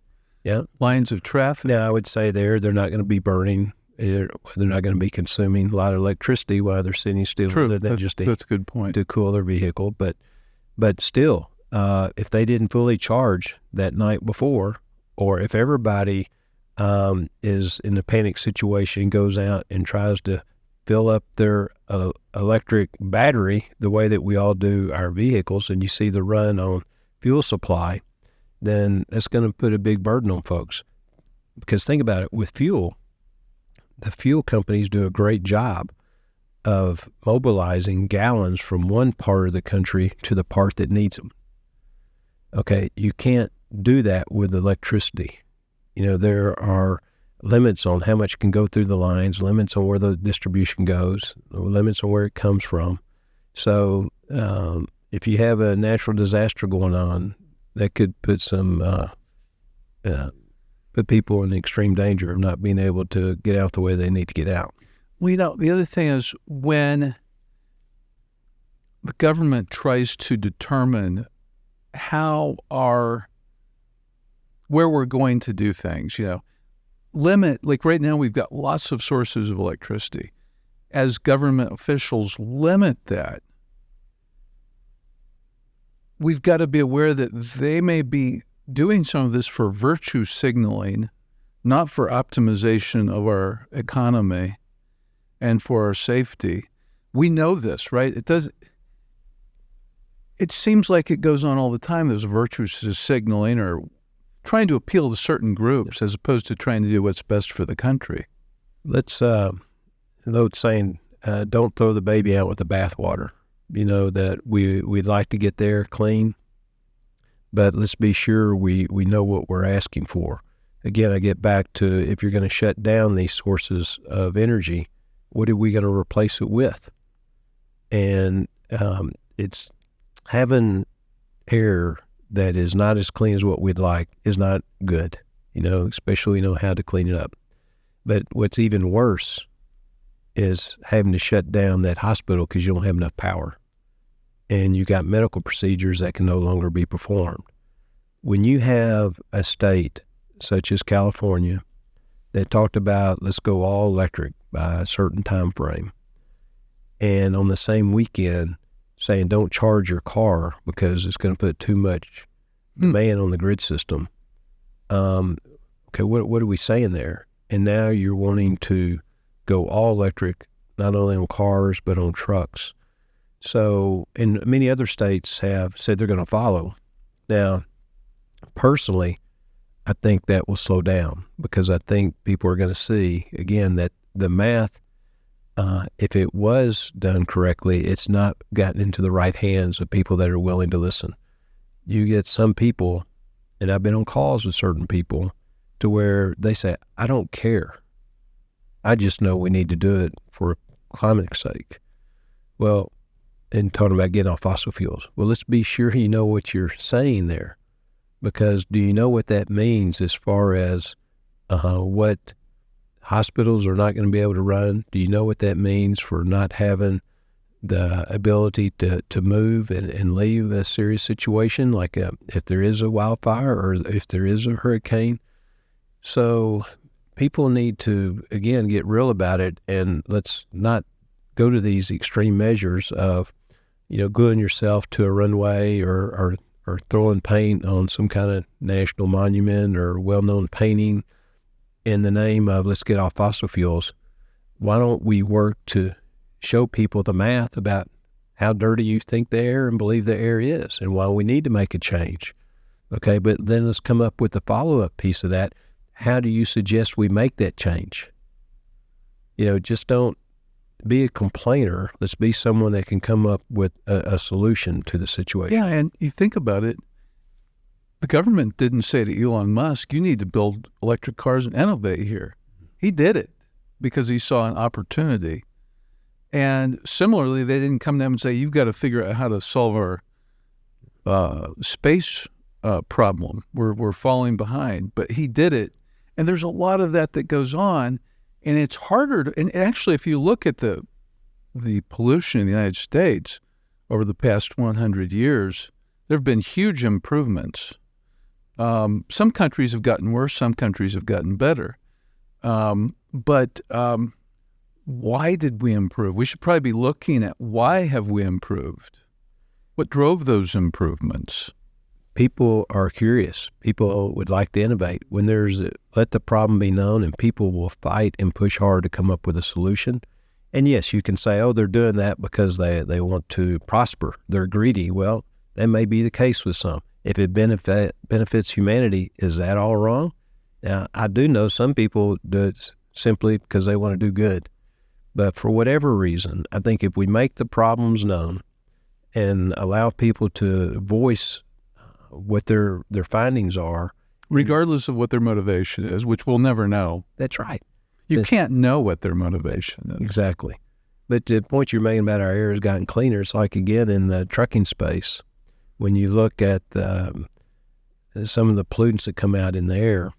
lines of traffic. Now, I would say they're not going to be burning. They're not going to be consuming a lot of electricity while they're sitting still. True, That's a good point. To cool their vehicle. But still, if they didn't fully charge that night before, or if everybody is in a panic situation, goes out and tries to fill up their electric battery the way that we all do our vehicles, and you see the run on fuel supply, then that's going to put a big burden on folks. Because think about it, with fuel, the fuel companies do a great job of mobilizing gallons from one part of the country to the part that needs them. Okay, you can't do that with electricity. There are limits on how much can go through the lines, limits on where the distribution goes, limits on where it comes from. So if you have a natural disaster going on, that could put put people in extreme danger of not being able to get out the way they need to get out. Well, the other thing is when the government tries to determine where we're going to do things, limit, like right now we've got lots of sources of electricity. As government officials limit that, we've got to be aware that they may be doing some of this for virtue signaling, not for optimization of our economy and for our safety. We know this, right? It seems like it goes on all the time. There's virtue signaling or trying to appeal to certain groups as opposed to trying to do what's best for the country. Let's, saying, don't throw the baby out with the bathwater. That we'd like to get there clean, but let's be sure we know what we're asking for. Again, I get back to, if you're going to shut down these sources of energy, what are we going to replace it with? And it's having air that is not as clean as what we'd like is not good, especially how to clean it up. But what's even worse is having to shut down that hospital because you don't have enough power. And you got medical procedures that can no longer be performed. When you have a state such as California that talked about let's go all electric by a certain time frame, and on the same weekend saying don't charge your car because it's going to put too much demand on the grid system. Okay, what are we saying there? And now you're wanting to go all electric, not only on cars, but on trucks. So, and many other states have said they're going to follow. Now, personally, I think that will slow down because I think people are going to see, again, that the math, if it was done correctly, it's not gotten into the right hands of people that are willing to listen. You get some people, and I've been on calls with certain people, to where they say, I don't care. I just know we need to do it for climate's sake. Well, and talking about getting off fossil fuels. Well, let's be sure you know what you're saying there, because do you know what that means as far as what hospitals are not going to be able to run? Do you know what that means for not having the ability to move and leave a serious situation, like if there is a wildfire or if there is a hurricane? So people need to, again, get real about it, and let's not go to these extreme measures of, gluing yourself to a runway or throwing paint on some kind of national monument or well-known painting in the name of let's get off fossil fuels. Why don't we work to show people the math about how dirty you think the air and believe the air is and why we need to make a change? Okay, but then let's come up with the follow-up piece of that. How do you suggest we make that change? Just don't be a complainer. Let's be someone that can come up with a solution to the situation. Yeah, and you think about it, the government didn't say to Elon Musk, you need to build electric cars and innovate here. He did it because he saw an opportunity. And similarly, they didn't come to him and say, you've got to figure out how to solve our space problem. We're falling behind. But he did it. And there's a lot of that goes on. And it's harder to, and actually, if you look at the pollution in the United States over the past 100 years, there have been huge improvements. Some countries have gotten worse, some countries have gotten better. But why did we improve? We should probably be looking at why have we improved? What drove those improvements? People are curious. People would like to innovate. When let the problem be known, and people will fight and push hard to come up with a solution. And yes, you can say, oh, they're doing that because they want to prosper. They're greedy. Well, that may be the case with some. If it benefits humanity, is that all wrong? Now, I do know some people do it simply because they want to do good. But for whatever reason, I think if we make the problems known and allow people to voice what their findings are, regardless of what their motivation is, which we'll never know. That's right. You can't know what their motivation is. Exactly. But the point you're making about our air has gotten cleaner. It's like, again, in the trucking space, when you look at some of the pollutants that come out in the air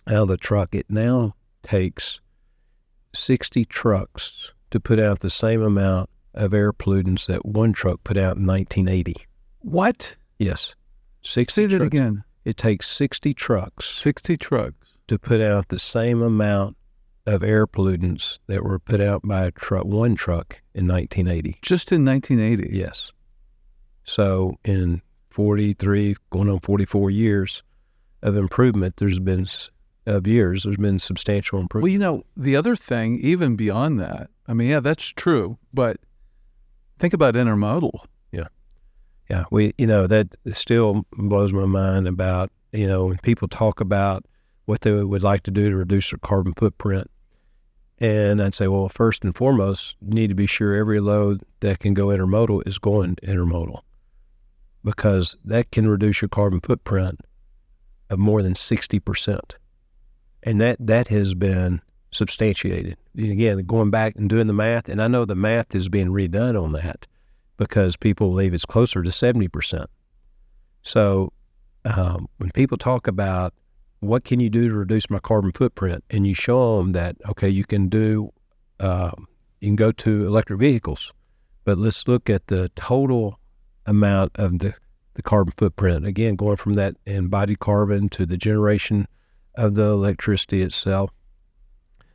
out of the truck, it now takes 60 trucks to put out the same amount of air pollutants that one truck put out in 1980. What? Yes. Say that again. It takes 60 trucks. 60 trucks. To put out the same amount of air pollutants that were put out by one truck in 1980. Just in 1980? Yes. So in 43, going on 44 years of improvement, there's been substantial improvement. Well, the other thing, even beyond that, yeah, that's true, but think about intermodal. Yeah, that still blows my mind about, when people talk about what they would like to do to reduce their carbon footprint. And I'd say, well, first and foremost, you need to be sure every load that can go intermodal is going intermodal, because that can reduce your carbon footprint of more than 60%. And that has been substantiated. And again, going back and doing the math, and I know the math is being redone on that, because people believe it's closer to 70%. So when people talk about what can you do to reduce my carbon footprint, and you show them that, okay, you can do you can go to electric vehicles, but let's look at the total amount of the carbon footprint. Again, going from that embodied carbon to the generation of the electricity itself.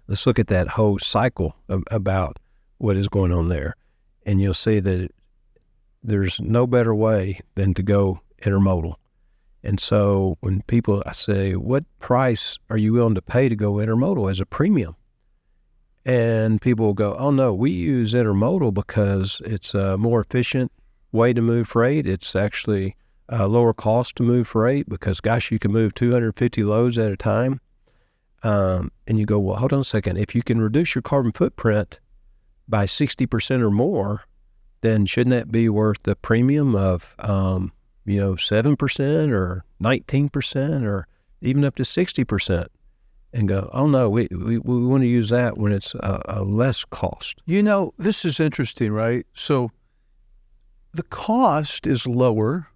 Let's look at that whole cycle about what is going on there. And you'll see that there's no better way than to go intermodal. And so when I say, what price are you willing to pay to go intermodal as a premium? And people will go, oh no, we use intermodal because it's a more efficient way to move freight. It's actually a lower cost to move freight because, gosh, you can move 250 loads at a time. And you go, well, hold on a second. If you can reduce your carbon footprint by 60% or more, then shouldn't that be worth the premium of, 7% or 19% or even up to 60%? And go, oh no, we want to use that when it's a less cost. This is interesting, right? So the cost is lower,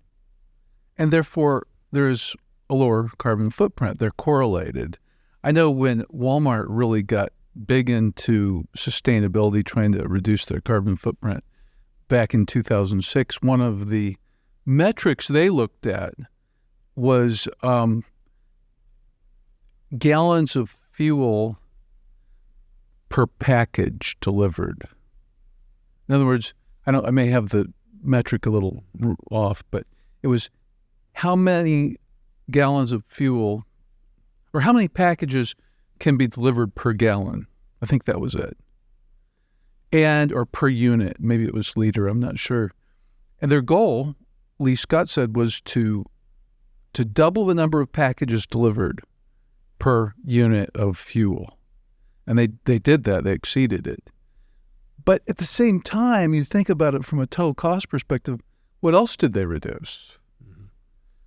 and therefore there is a lower carbon footprint. They're correlated. I know when Walmart really got big into sustainability, trying to reduce their carbon footprint back in 2006, one of the metrics they looked at was gallons of fuel per package delivered. In other words, I may have the metric a little off, but it was how many gallons of fuel or how many packages can be delivered per gallon. I think that was it. Or per unit. Maybe it was liter. I'm not sure. And their goal, Lee Scott said, was to double the number of packages delivered per unit of fuel. And they did that. They exceeded it. But at the same time, you think about it from a total cost perspective, what else did they reduce? Mm-hmm.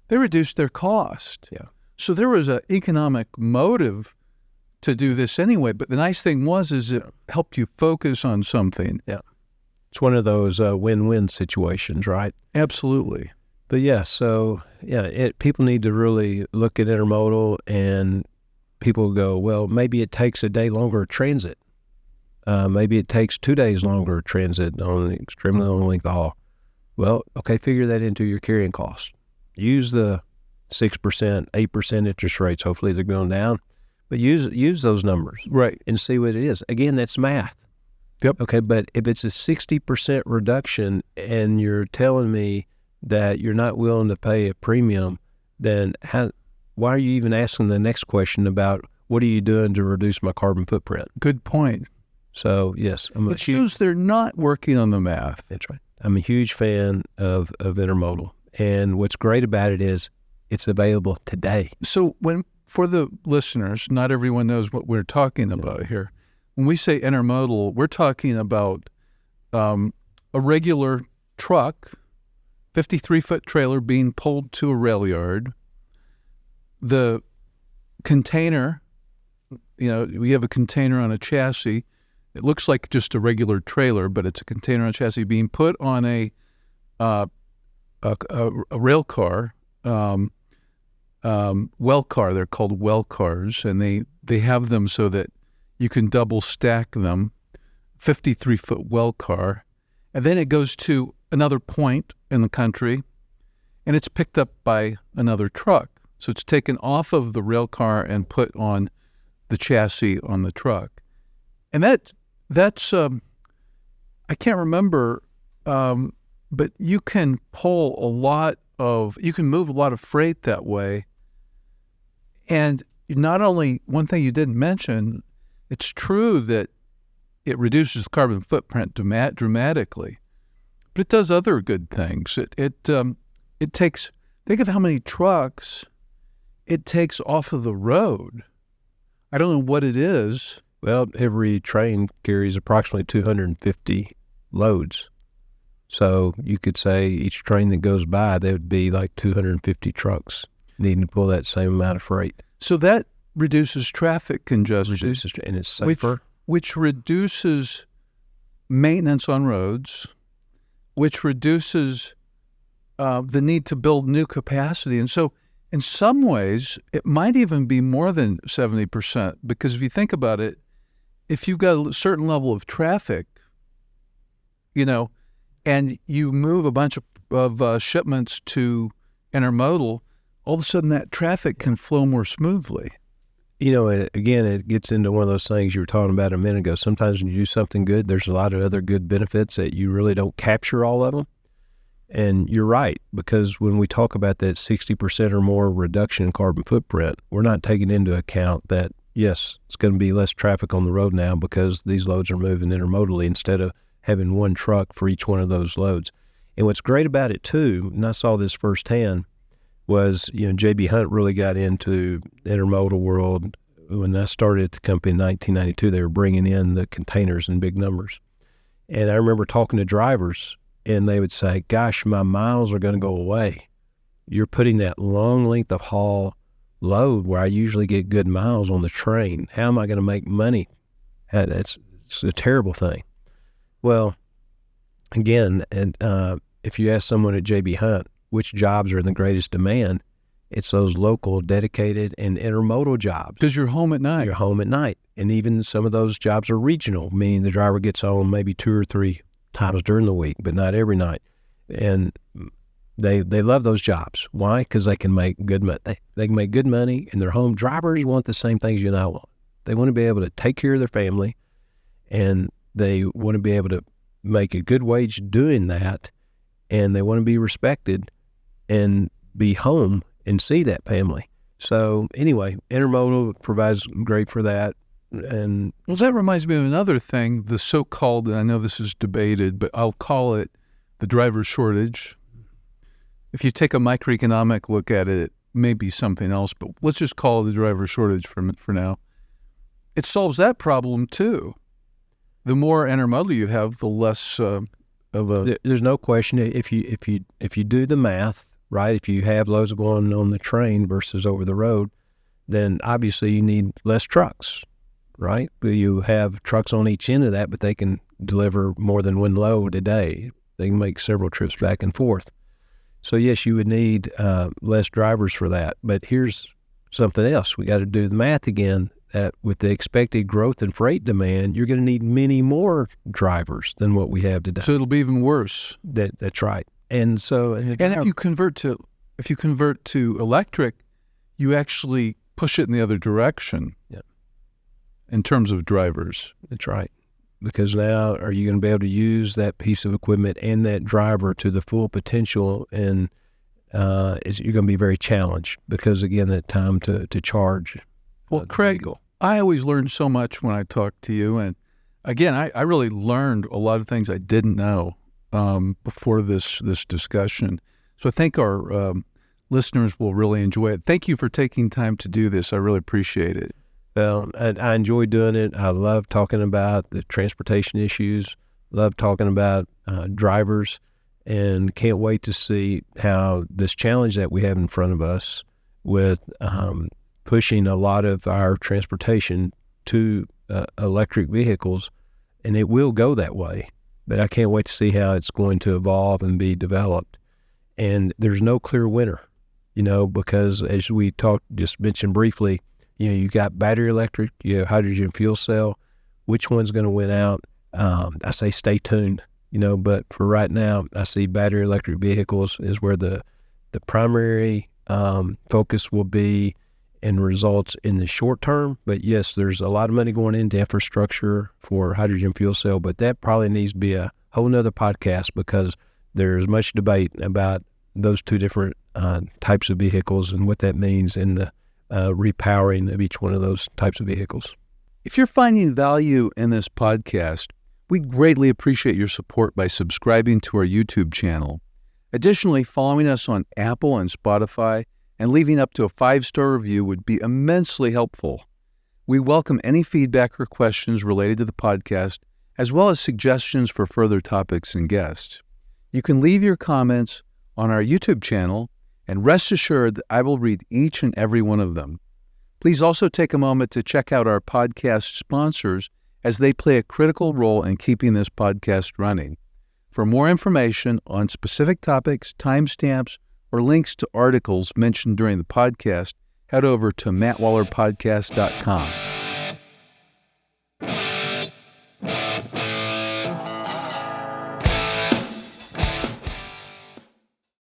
They reduced their cost. Yeah. So there was an economic motive to do this anyway. But the nice thing is it helped you focus on something. Yeah. It's one of those win-win situations, right? Absolutely. But people need to really look at intermodal, and people go, well, maybe it takes a day longer transit. Maybe it takes 2 days longer transit on an extremely long length haul. Well, okay, figure that into your carrying cost. Use the 6%, 8% interest rates. Hopefully they're going down. But use those numbers. Right. And see what it is. Again, that's math. Yep. Okay, but if it's a 60% reduction and you're telling me that you're not willing to pay a premium, then why are you even asking the next question about what are you doing to reduce my carbon footprint? Good point. So, yes. It shows they're not working on the math. That's right. I'm a huge fan of intermodal. And what's great about it is it's available today. So for the listeners, not everyone knows what we're talking about here. When we say intermodal, we're talking about a regular truck, 53-foot trailer being pulled to a rail yard. The container, we have a container on a chassis. It looks like just a regular trailer, but it's a container on a chassis being put on a rail car, well car. They're called well cars, and they have them so that you can double stack them, 53-foot well car, and then it goes to another point in the country, and it's picked up by another truck. So it's taken off of the rail car and put on the chassis on the truck. And that's I can't remember, but you can you can move a lot of freight that way. And not only, one thing you didn't mention, it's true that it reduces carbon footprint dramatically, but it does other good things. It takes, think of how many trucks it takes off of the road. I don't know what it is. Well, every train carries approximately 250 loads. So you could say each train that goes by, there would be like 250 trucks needing to pull that same amount of freight. So that reduces traffic congestion. And it's safer. Which reduces maintenance on roads, which reduces the need to build new capacity. And so in some ways, it might even be more than 70%, because if you think about it, if you've got a certain level of traffic, and you move a bunch of shipments to intermodal, all of a sudden that traffic can flow more smoothly. Again, it gets into one of those things you were talking about a minute ago. Sometimes when you do something good, there's a lot of other good benefits that you really don't capture all of them. And you're right, because when we talk about that 60% or more reduction in carbon footprint, we're not taking into account that, yes, it's going to be less traffic on the road now because these loads are moving intermodally instead of having one truck for each one of those loads. And what's great about it, too, and I saw this firsthand, was, J.B. Hunt really got into the intermodal world. When I started at the company in 1992, they were bringing in the containers in big numbers. And I remember talking to drivers, and they would say, gosh, my miles are going to go away. You're putting that long length of haul load where I usually get good miles on the train. How am I going to make money? It's a terrible thing. Well, again, and if you ask someone at J.B. Hunt which jobs are in the greatest demand, it's those local, dedicated, and intermodal jobs. Because you're home at night. You're home at night. And even some of those jobs are regional, meaning the driver gets home maybe 2 or 3 times during the week, but not every night. And they love those jobs. Why? Because they can make good money. They can make good money, and their home drivers want the same things you and I want. They want to be able to take care of their family, and they want to be able to make a good wage doing that, and they want to be respected and be home and see that family. So anyway, intermodal provides great for that. And well, that reminds me of another thing, the so-called, and I know this is debated, but I'll call it the driver shortage. If you take a microeconomic look at it, it may be something else, but let's just call it the driver shortage for now. It solves that problem too. The more intermodal you have, the less of a... There's no question. If you do the math, right, if you have loads going on the train versus over the road, then obviously you need less trucks, right? But you have trucks on each end of that, but they can deliver more than one load a day. They can make several trips back and forth. So yes, you would need less drivers for that. But here's something else. We got to do the math again, that with the expected growth in freight demand, you're going to need many more drivers than what we have today. So it'll be even worse. That's right. And so, and if you convert to electric, you actually push it in the other direction. Yeah. In terms of drivers. That's right. Because now, are you going to be able to use that piece of equipment and that driver to the full potential? And you're going to be very challenged because, again, that time to charge. Well, Craig, I always learn so much when I talk to you. And again, I really learned a lot of things I didn't know before this discussion. So I think our listeners will really enjoy it. Thank you for taking time to do this. I really appreciate it. Well, I enjoy doing it. I love talking about the transportation issues, love talking about drivers, and can't wait to see how this challenge that we have in front of us with pushing a lot of our transportation to electric vehicles, and it will go that way. But I can't wait to see how it's going to evolve and be developed. And there's no clear winner, because as we just mentioned briefly, you got battery electric, you have hydrogen fuel cell. Which one's going to win out? I say stay tuned, but for right now, I see battery electric vehicles is where the primary focus will be and results in the short term. But yes, there's a lot of money going into infrastructure for hydrogen fuel cell, but that probably needs to be a whole nother podcast because there's much debate about those two different types of vehicles and what that means in the repowering of each one of those types of vehicles. If you're finding value in this podcast, we'd greatly appreciate your support by subscribing to our YouTube channel. Additionally, following us on Apple and Spotify and leaving up to a 5-star review would be immensely helpful. We welcome any feedback or questions related to the podcast, as well as suggestions for further topics and guests. You can leave your comments on our YouTube channel, and rest assured that I will read each and every one of them. Please also take a moment to check out our podcast sponsors, as they play a critical role in keeping this podcast running. For more information on specific topics, timestamps, or links to articles mentioned during the podcast, head over to mattwallerpodcast.com.